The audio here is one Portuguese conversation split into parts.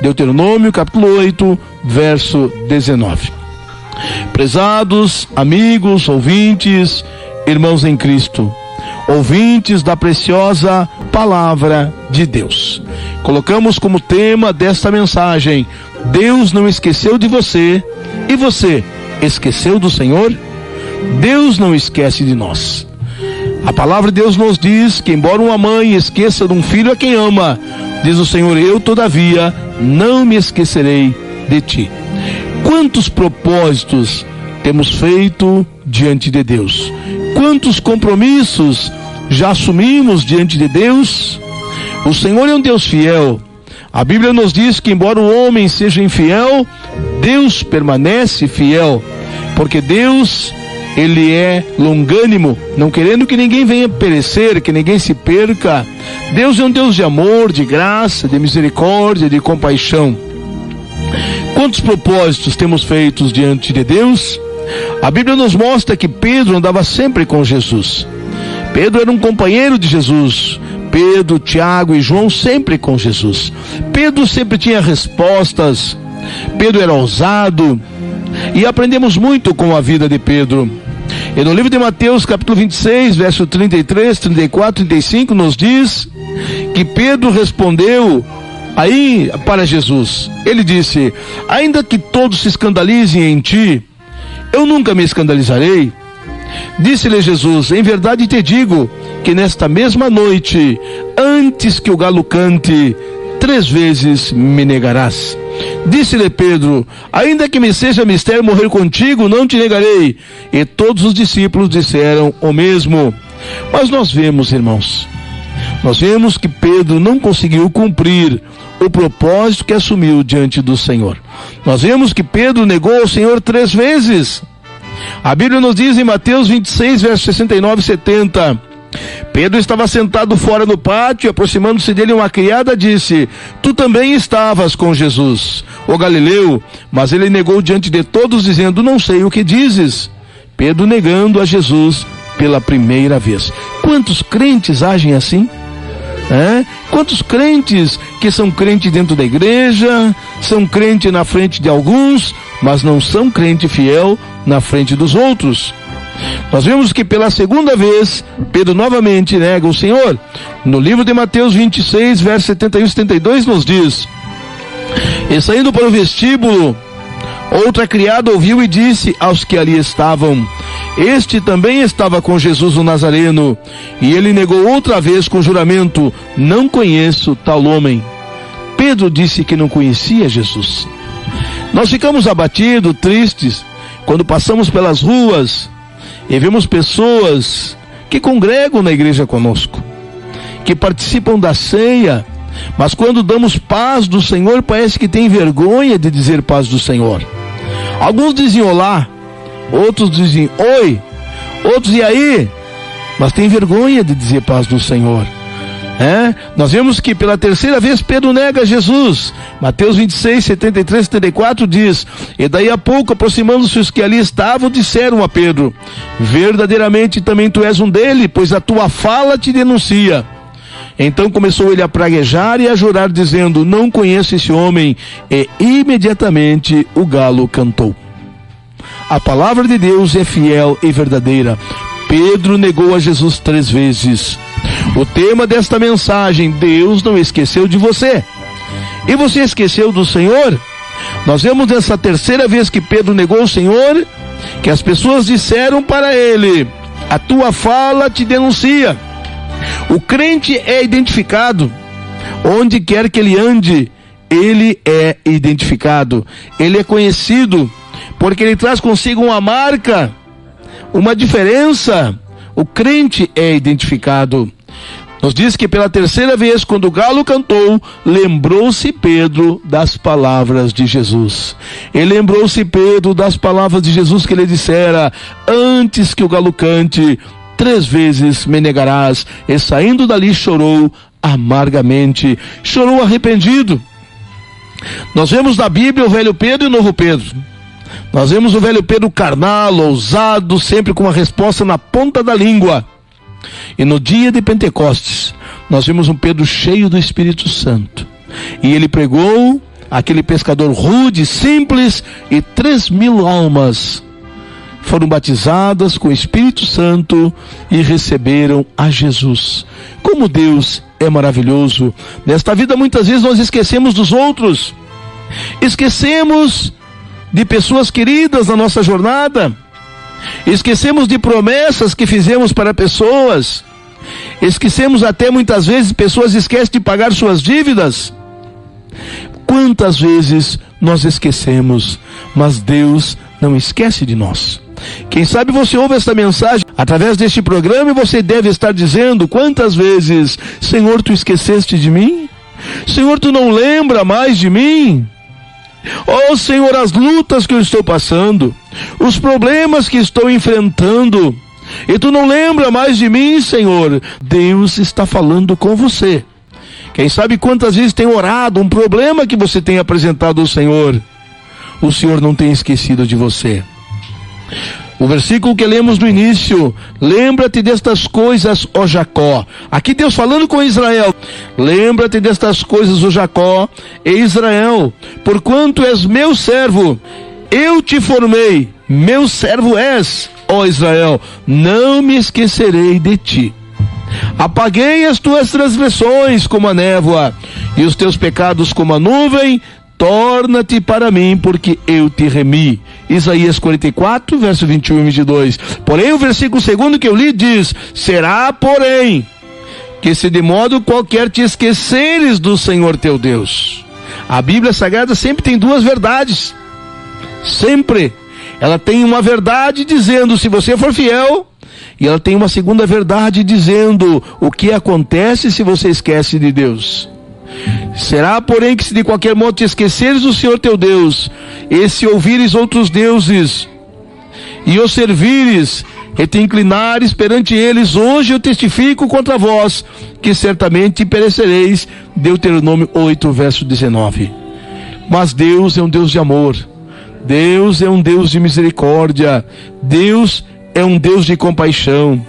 Deuteronômio capítulo 8, verso 19. Prezados amigos, ouvintes, irmãos em Cristo, ouvintes da preciosa Palavra de Deus, colocamos como tema desta mensagem: Deus não esqueceu de você, e você esqueceu do Senhor? Deus não esquece de nós. A palavra de Deus nos diz que, embora uma mãe esqueça de um filho a quem ama, diz o Senhor: eu todavia não me esquecerei de ti. Quantos propósitos temos feito diante de Deus? Quantos compromissos já assumimos diante de Deus? O Senhor é um Deus fiel. A Bíblia nos diz que, embora o homem seja infiel, Deus permanece fiel, porque Deus, Ele é longânimo, não querendo que ninguém venha perecer, que ninguém se perca. Deus é um Deus de amor, de graça, de misericórdia, de compaixão. Quantos propósitos temos feitos diante de Deus? A Bíblia nos mostra que Pedro andava sempre com Jesus. Pedro era um companheiro de Jesus. Pedro, Tiago e João sempre com Jesus. Pedro sempre tinha respostas. Pedro era ousado. E aprendemos muito com a vida de Pedro. E no livro de Mateus, capítulo 26, verso 33, 34, 35, nos diz que Pedro respondeu aí para Jesus. Ele disse: ainda que todos se escandalizem em ti, eu nunca me escandalizarei. Disse-lhe Jesus: em verdade te digo que nesta mesma noite, antes que o galo cante, 3 vezes me negarás. Disse-lhe Pedro: ainda que me seja mistério morrer contigo, não te negarei. E todos os discípulos disseram o mesmo. Mas nós vemos, irmãos, que Pedro não conseguiu cumprir o propósito que assumiu diante do Senhor. Nós vemos que Pedro negou ao Senhor 3 vezes. A Bíblia nos diz em Mateus 26, versos 69 e 70: Pedro estava sentado fora no pátio, e aproximando-se dele uma criada disse: tu também estavas com Jesus, o Galileu. Mas ele negou diante de todos, dizendo: não sei o que dizes. Pedro negando a Jesus pela primeira vez. Quantos crentes agem assim? Quantos crentes que são crentes dentro da igreja, são crentes na frente de alguns, mas não são crente fiel na frente dos outros. Nós vemos que pela segunda vez, Pedro novamente nega o Senhor. No livro de Mateus 26, versos 71 e 72 nos diz: e saindo para o vestíbulo, outra criada ouviu e disse aos que ali estavam: este também estava com Jesus o Nazareno. E ele negou outra vez com juramento: não conheço tal homem. Pedro disse que não conhecia Jesus. Nós ficamos abatidos, tristes, quando passamos pelas ruas e vemos pessoas que congregam na igreja conosco, que participam da ceia, mas quando damos paz do Senhor, parece que tem vergonha de dizer paz do Senhor. Alguns dizem olá, outros dizem oi, outros e aí, mas tem vergonha de dizer paz do Senhor. Nós vemos que pela terceira vez Pedro nega Jesus. Mateus 26, 73 e 74 diz: e daí a pouco, aproximando-se os que ali estavam, disseram a Pedro: verdadeiramente também tu és um dele, pois a tua fala te denuncia. Então começou ele a praguejar e a jurar, dizendo: não conheço esse homem. E imediatamente o galo cantou. A palavra de Deus é fiel e verdadeira. Pedro negou a Jesus 3 vezes. O tema desta mensagem: Deus não esqueceu de você. E você esqueceu do Senhor? Nós vemos nessa terceira vez que Pedro negou o Senhor, que as pessoas disseram para ele: a tua fala te denuncia. O crente é identificado. Onde quer que ele ande, ele é identificado. Ele é conhecido, porque ele traz consigo uma marca, uma diferença. O crente é identificado. Nos diz que pela terceira vez, quando o galo cantou, lembrou-se Pedro das palavras de Jesus. E lembrou-se Pedro das palavras de Jesus que ele dissera: antes que o galo cante, 3 vezes me negarás. E saindo dali chorou amargamente, chorou arrependido. Nós vemos na Bíblia o velho Pedro e o novo Pedro. Nós vemos o velho Pedro carnal, ousado, sempre com uma resposta na ponta da língua. E no dia de Pentecostes, nós vimos um Pedro cheio do Espírito Santo. E ele pregou aquele pescador rude, simples, e 3.000 almas foram batizadas com o Espírito Santo e receberam a Jesus. Como Deus é maravilhoso. Nesta vida muitas vezes nós esquecemos dos outros, esquecemos de pessoas queridas na nossa jornada, esquecemos de promessas que fizemos para pessoas, esquecemos até muitas vezes, pessoas esquecem de pagar suas dívidas. Quantas vezes nós esquecemos, mas Deus não esquece de nós. Quem sabe você ouve esta mensagem através deste programa e você deve estar dizendo: quantas vezes, Senhor, tu esqueceste de mim? Senhor, tu não lembra mais de mim? Oh Senhor, as lutas que eu estou passando, os problemas que estou enfrentando, e tu não lembra mais de mim, Senhor. Deus está falando com você. Quem sabe quantas vezes tem orado um problema que você tem apresentado ao Senhor, o Senhor não tem esquecido de você. O versículo que lemos no início: lembra-te destas coisas, ó Jacó. Aqui Deus falando com Israel: lembra-te destas coisas, ó Jacó e Israel, porquanto és meu servo, eu te formei, meu servo és, ó Israel, não me esquecerei de ti. Apaguei as tuas transgressões como a névoa, e os teus pecados como a nuvem. Torna-te para mim, porque eu te remi. Isaías 44, verso 21 e 22. Porém, o versículo segundo que eu li diz: será, porém, que se de modo qualquer te esqueceres do Senhor teu Deus. A Bíblia Sagrada sempre tem duas verdades. Sempre. Ela tem uma verdade dizendo se você for fiel, e ela tem uma segunda verdade dizendo o que acontece se você esquece de Deus. Será, porém, que se de qualquer modo te esqueceres do Senhor teu Deus, e se ouvires outros deuses, e os servires, e te inclinares perante eles, hoje eu testifico contra vós, que certamente perecereis. Deuteronômio 8, verso 19. Mas Deus é um Deus de amor, Deus é um Deus de misericórdia, Deus é um Deus de compaixão.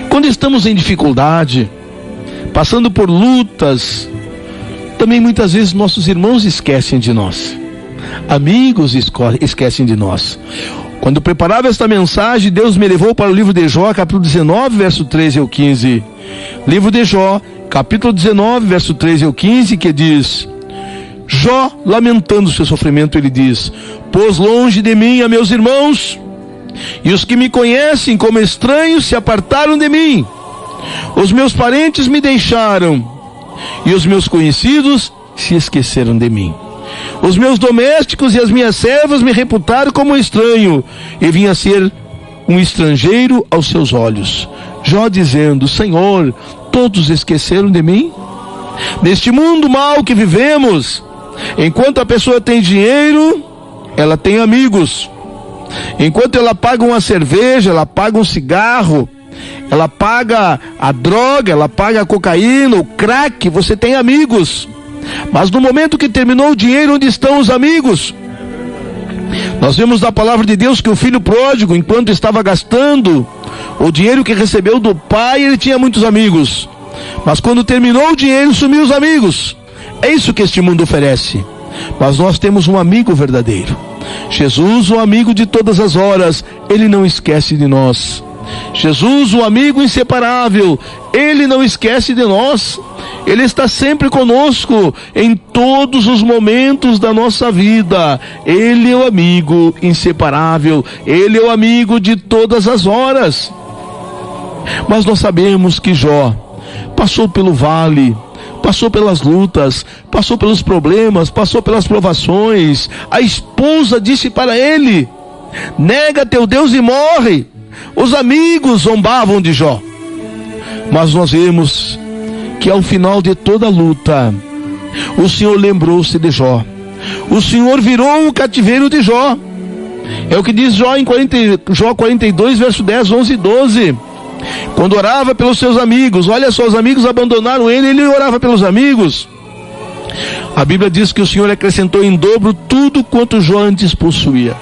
Quando estamos em dificuldade, passando por lutas, também muitas vezes nossos irmãos esquecem de nós, amigos esquecem de nós. Quando preparava esta mensagem, Deus me levou para o livro de Jó, capítulo 19, verso 13 ao 15. Livro de Jó, capítulo 19, verso 13 ao 15, que diz: Jó, lamentando o seu sofrimento, ele diz: pôs longe de mim a meus irmãos, e os que me conhecem como estranhos se apartaram de mim. Os meus parentes me deixaram, e os meus conhecidos se esqueceram de mim. Os meus domésticos e as minhas servas me reputaram como estranho, e vim a ser um estrangeiro aos seus olhos. Jó dizendo: Senhor, todos esqueceram de mim? Neste mundo mau que vivemos, enquanto a pessoa tem dinheiro, ela tem amigos. Enquanto ela paga uma cerveja, ela paga um cigarro, ela paga a droga, ela paga a cocaína, o crack, você tem amigos. Mas no momento que terminou o dinheiro, onde estão os amigos? Nós vemos na palavra de Deus que o filho pródigo, enquanto estava gastando o dinheiro que recebeu do pai, ele tinha muitos amigos. Mas quando terminou o dinheiro, sumiu os amigos. É isso que este mundo oferece. Mas nós temos um amigo verdadeiro. Jesus, o amigo de todas as horas, ele não esquece de nós. Jesus, o amigo inseparável, ele não esquece de nós. Ele está sempre conosco em todos os momentos da nossa vida. Ele é o amigo inseparável, ele é o amigo de todas as horas. Mas nós sabemos que Jó passou pelo vale, passou pelas lutas, passou pelos problemas, passou pelas provações. A esposa disse para ele: nega teu Deus e morre. Os amigos zombavam de Jó. Mas nós vemos que ao final de toda a luta, o Senhor lembrou-se de Jó. O Senhor virou o cativeiro de Jó. É o que diz Jó em Jó 42, verso 10, 11 e 12. Quando orava pelos seus amigos, olha só, os amigos abandonaram ele, ele orava pelos amigos. A Bíblia diz que o Senhor acrescentou em dobro tudo quanto Jó antes possuía.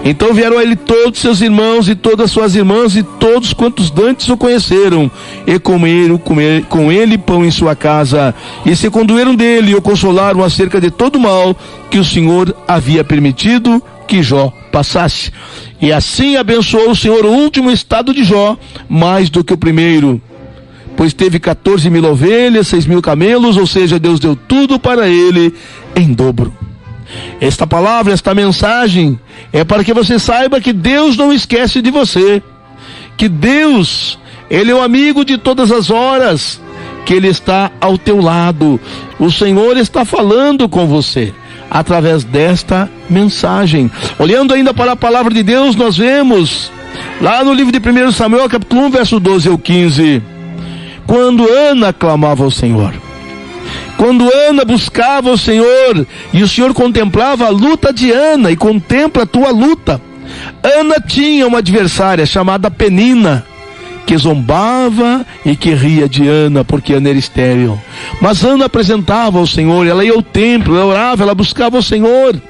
Então vieram a ele todos seus irmãos e todas suas irmãs e todos quantos dantes o conheceram, e comeram com ele pão em sua casa, e se conduíram dele e o consolaram acerca de todo o mal que o Senhor havia permitido que Jó passasse. E assim abençoou o Senhor o último estado de Jó mais do que o primeiro, pois teve 14.000 ovelhas, 6.000 camelos, ou seja, Deus deu tudo para ele em dobro. Esta palavra, esta mensagem é para que você saiba que Deus não esquece de você, que Deus, Ele é o amigo de todas as horas, que Ele está ao teu lado. O Senhor está falando com você através desta mensagem. Olhando ainda para a palavra de Deus, nós vemos lá no livro de 1 Samuel, capítulo 1, verso 12 ao 15, quando Ana clamava ao Senhor, quando Ana buscava o Senhor, e o Senhor contemplava a luta de Ana, e contempla a tua luta. Ana tinha uma adversária chamada Penina, que zombava e que ria de Ana, porque Ana era estéril. Mas Ana apresentava ao Senhor, ela ia ao templo, ela orava, ela buscava o Senhor.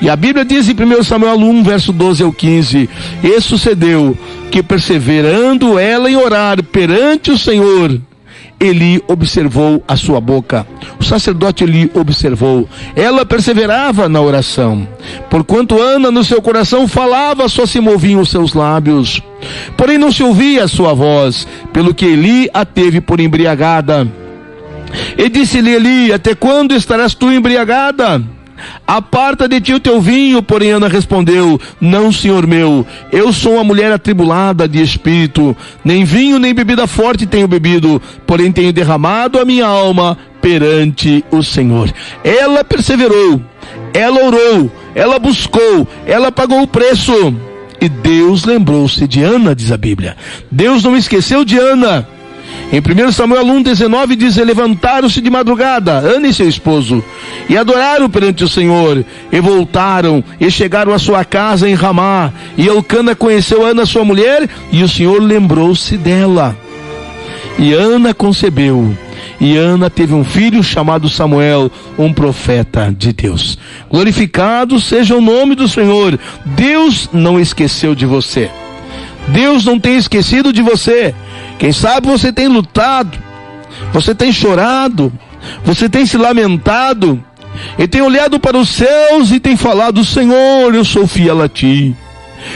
E a Bíblia diz em 1 Samuel 1, verso 12 ao 15, e sucedeu que, perseverando ela em orar perante o Senhor, Eli observou a sua boca. O sacerdote Eli observou. Ela perseverava na oração. Porquanto Ana no seu coração falava, só se moviam os seus lábios. Porém não se ouvia a sua voz, pelo que Eli a teve por embriagada. E disse-lhe Eli: até quando estarás tu embriagada? Aparta de ti o teu vinho. Porém Ana respondeu: não, senhor meu, eu sou uma mulher atribulada de espírito, nem vinho nem bebida forte tenho bebido, porém tenho derramado a minha alma perante o Senhor. Ela perseverou, ela orou, ela buscou, ela pagou o preço, e Deus lembrou-se de Ana, diz a Bíblia. Deus não esqueceu de Ana. Em 1 Samuel 1,19 diz: levantaram-se de madrugada, Ana e seu esposo, e adoraram perante o Senhor, e voltaram, e chegaram à sua casa em Ramá, e Elcana conheceu Ana sua mulher, e o Senhor lembrou-se dela. E Ana concebeu, e Ana teve um filho chamado Samuel, um profeta de Deus. Glorificado seja o nome do Senhor. Deus não esqueceu de você. Deus não tem esquecido de você. Quem sabe você tem lutado, você tem chorado, você tem se lamentado, e tem olhado para os céus e tem falado: Senhor, eu sou fiel a Ti.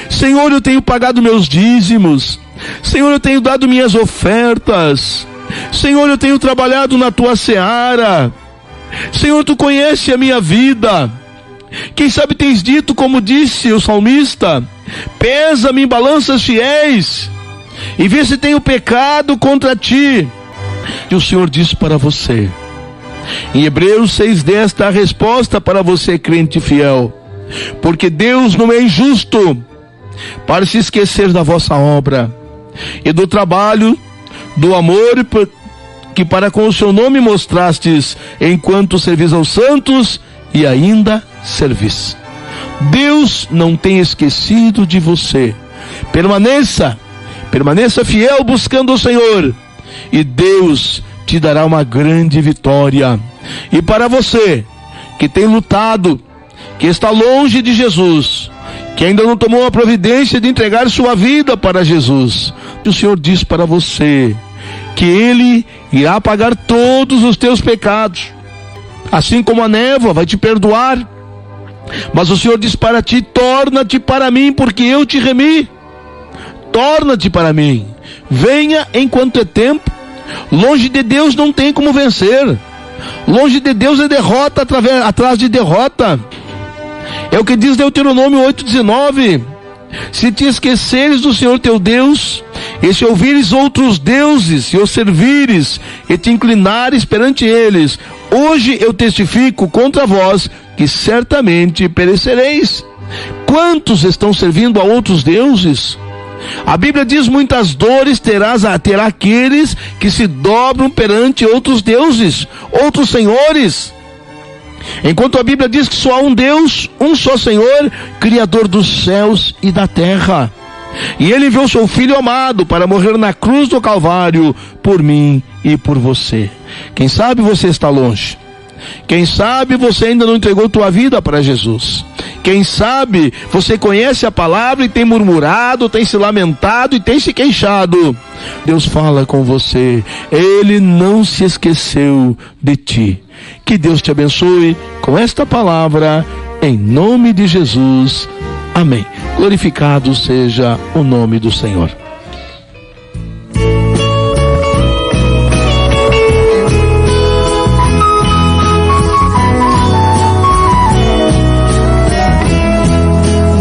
Senhor, eu tenho pagado meus dízimos. Senhor, eu tenho dado minhas ofertas. Senhor, eu tenho trabalhado na Tua seara. Senhor, Tu conheces a minha vida. Quem sabe tens dito, como disse o salmista: pesa-me em balanças fiéis, e vê se tenho pecado contra Ti. E o Senhor diz para você, em Hebreus 6,10 está a resposta para você, crente fiel: porque Deus não é injusto para se esquecer da vossa obra e do trabalho, do amor que para com o seu nome mostrastes, enquanto servis aos santos e ainda servis. Deus não tem esquecido de você. Permaneça fiel buscando o Senhor, e Deus te dará uma grande vitória. E para você que tem lutado, que está longe de Jesus, que ainda não tomou a providência de entregar sua vida para Jesus, o Senhor diz para você que Ele irá pagar todos os teus pecados, assim como a névoa vai te perdoar. Mas o Senhor diz para ti: torna-te para mim, porque eu te remi. Torna-te para mim, venha enquanto é tempo. Longe de Deus não tem como vencer. Longe de Deus é derrota atrás de derrota. É o que diz Deuteronômio 8,19: se te esqueceres do Senhor teu Deus, e se ouvires outros deuses, e os servires, e te inclinares perante eles, hoje eu testifico contra vós, que certamente perecereis. Quantos estão servindo a outros deuses? A Bíblia diz: muitas dores terá aqueles que se dobram perante outros deuses, outros senhores. Enquanto a Bíblia diz que só há um Deus, um só Senhor, Criador dos céus e da terra. E Ele enviou seu Filho amado para morrer na cruz do Calvário por mim e por você. Quem sabe você está longe. Quem sabe você ainda não entregou tua vida para Jesus. Quem sabe você conhece a palavra e tem murmurado, tem se lamentado e tem se queixado. Deus fala com você, Ele não se esqueceu de ti. Que Deus te abençoe com esta palavra, em nome de Jesus. Amém. Glorificado seja o nome do Senhor.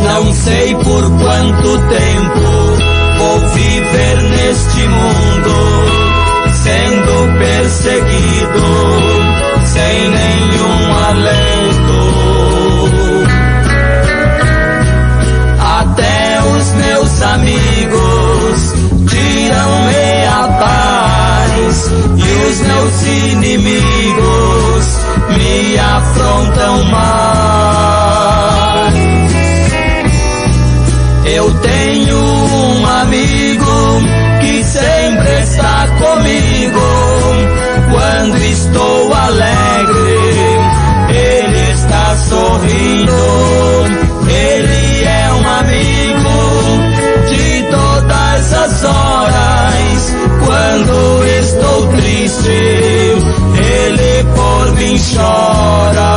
Não sei por quanto tempo vou viver neste mundo, sendo perseguido, sem nenhum alento. Até os meus amigos tiram-me a paz, e os meus inimigos me afrontam mais. Eu tenho um amigo que sempre está comigo. Quando estou alegre, ele está sorrindo. Ele é um amigo de todas as horas. Quando estou triste, ele por mim chora.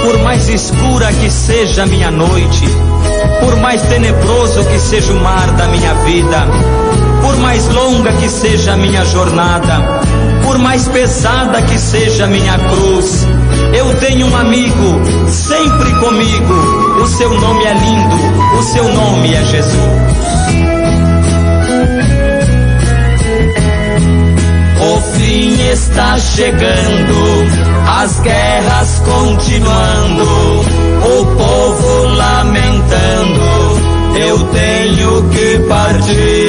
Por mais escura que seja minha noite, por mais tenebroso que seja o mar da minha vida, por mais longa que seja a minha jornada, por mais pesada que seja a minha cruz, eu tenho um amigo sempre comigo. O seu nome é lindo, o seu nome é Jesus. O fim está chegando, as guerras continuando, o povo lamentando, eu tenho que partir.